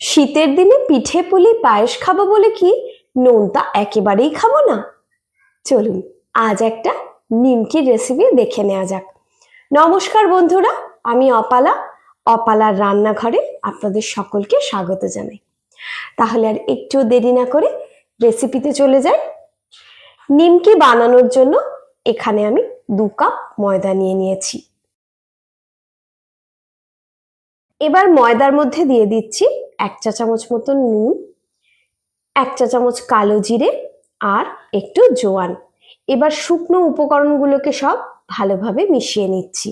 শীতের দিনে পিঠে পুলি পায়েস খাবো বলে কি নোনতা একেবারেই খাবো না? চলুন আজ একটা নিমকির রেসিপি দেখে নেওয়া যাক। নমস্কার বন্ধুরা, আমি অপালা। অপালার রান্নাঘরে আপনাদের সকলকে স্বাগত জানাই। তাহলে আর একটু দেরি না করে রেসিপিতে চলে যাই। নিমকি বানানোর জন্য এখানে আমি 2 কাপ ময়দা নিয়ে নিয়েছি। এবার ময়দার মধ্যে দিয়ে দিচ্ছি 1 চা চামচ মতন নুন, 1 চা চামচ কালো জিরে আর একটু জোয়ান। এবার শুকনো উপকরণগুলোকে সব ভালোভাবে মিশিয়ে নিচ্ছি।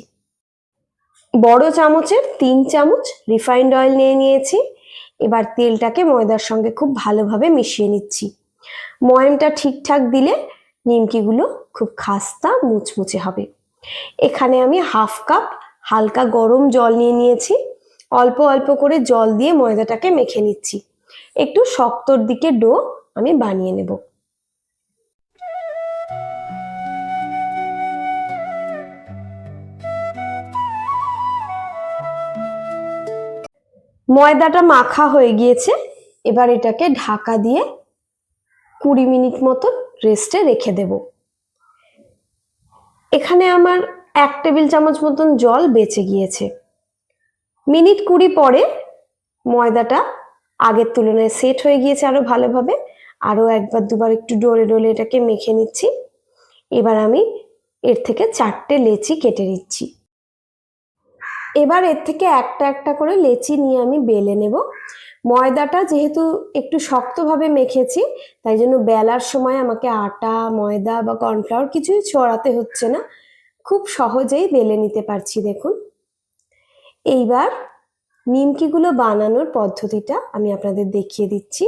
বড় চামচের 3 চামচ রিফাইন্ড অয়েল নিয়ে নিয়েছি। এবার তেলটাকে ময়দার সঙ্গে খুব ভালোভাবে মিশিয়ে নিচ্ছি। ময়ামটা ঠিকঠাক দিলে নিমকিগুলো খুব খাস্তা মুচমুচে হবে। এখানে আমি 1/2 কাপ হালকা গরম জল নিয়ে নিয়েছি। অল্প অল্প করে জল দিয়ে ময়দাটাকে মেখে নিচ্ছি। একটু শক্তর দিকে ডো আমি বানিয়ে নেব। ময়দাটা মাখা হয়ে গিয়েছে। এবার এটাকে ঢাকা দিয়ে 20 মিনিট মতো রেস্টে রেখে দেব। এখানে আমার 1 টেবিল চামচ মতন জল বেঁচে গিয়েছে। মিনিট 20 পরে ময়দাটা আগের তুলনায় সেট হয়ে গিয়েছে আরো ভালোভাবে। আরো একবার দুবার একটু ডলে ডলে এটাকে মেখে নিচ্ছি। এবার আমি এর থেকে 4টে লেচি কেটে নিচ্ছি। এবার এর থেকে একটা একটা করে লেচি নিয়ে আমি বেলে নেব। ময়দাটা যেহেতু একটু শক্তভাবে মেখেছি, তাই জন্য বেলার সময় আমাকে আটা, ময়দা বা কর্নফ্লাওয়ার কিছুই ছড়াতে হচ্ছে না। খুব সহজেই বেলে নিতে পারছি দেখুন। এইবার নিমকিগুলো বানানোর পদ্ধতিটা আমি আপনাদের দেখিয়ে দিচ্ছি।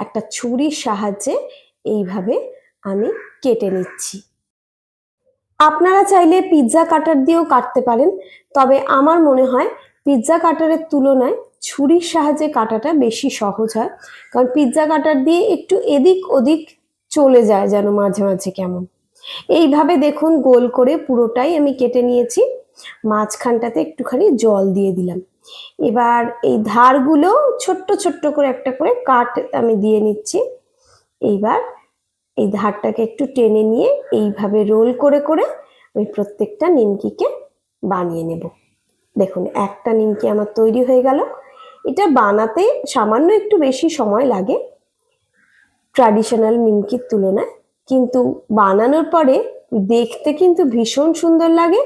একটা ছুরির সাহায্যে এইভাবে আমি কেটে নিচ্ছি। আপনারা চাইলে পিৎজা কাটার দিয়েও কাটতে পারেন, তবে আমার মনে হয় পিৎজা কাটারের তুলনায় ছুরির সাহায্যে কাটাটা বেশি সহজ হয়। কারণ পিৎজা কাটার দিয়ে একটু এদিক ওদিক চলে যায় যেন মাঝে মাঝে কেমন। এইভাবে দেখুন গোল করে পুরোটাই আমি কেটে নিয়েছি। মাঝখানটাতে একটুখানি জল দিয়ে দিলাম। এবার এই ধারগুলো ছোট্ট ছোট্ট করে একটা করে কাট আমি দিয়ে নিচ্ছি। এইবার এই ধারটাকে একটু টেনে নিয়ে এইভাবে রোল করে করে আমি প্রত্যেকটা নিমকিকে বানিয়ে নেব। দেখুন একটা নিমকি আমার তৈরি হয়ে গেল। এটা বানাতে সামান্য একটু বেশি সময় লাগে ট্র্যাডিশনাল নিমকির তুলনায়, কিন্তু বানানোর পরে দেখতে কিন্তু ভীষণ সুন্দর লাগে।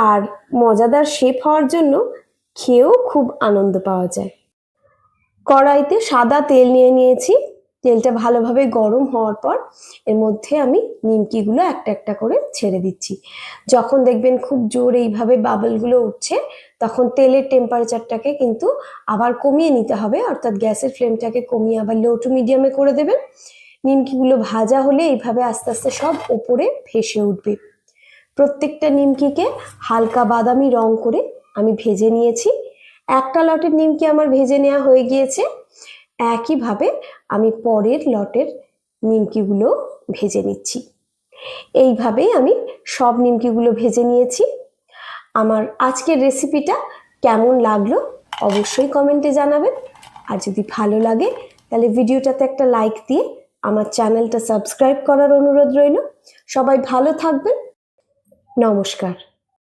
আর মজাদার শেপ হওয়ার জন্য খেয়েও খুব আনন্দ পাওয়া যায়। কড়াইতে সাদা তেল নিয়ে নিয়েছি। তেলটা ভালোভাবে গরম হওয়ার পর এর মধ্যে আমি নিমকিগুলো একটা একটা করে ছেড়ে দিচ্ছি। যখন দেখবেন খুব জোর এইভাবে বাবলগুলো উঠছে, তখন তেলের টেম্পারেচারটাকে কিন্তু আবার কমিয়ে নিতে হবে, অর্থাৎ গ্যাসের ফ্লেমটাকে কমিয়ে আবার লো টু মিডিয়ামে করে দেবেন। নিমকিগুলো ভাজা হলে এইভাবে আস্তে আস্তে সব ওপরে ভেসে উঠবে। প্রত্যেকটা নিমকিকে হালকা বাদামি রং করে আমি ভেজে নিয়েছি। একটা লটের নিমকি আমার ভেজে নেওয়া হয়ে গিয়েছে। একইভাবে আমি পরের লটের নিমকিগুলো ভেজে নিচ্ছি। এইভাবেই আমি সব নিমকিগুলো ভেজে নিয়েছি। আমার আজকের রেসিপিটা কেমন লাগলো অবশ্যই কমেন্টে জানাবেন। আর যদি ভালো লাগে তাহলে ভিডিওটাতে একটা লাইক দিয়ে আমার চ্যানেলটা সাবস্ক্রাইব করার অনুরোধ রইল। সবাই ভালো থাকবেন। নমস্কার।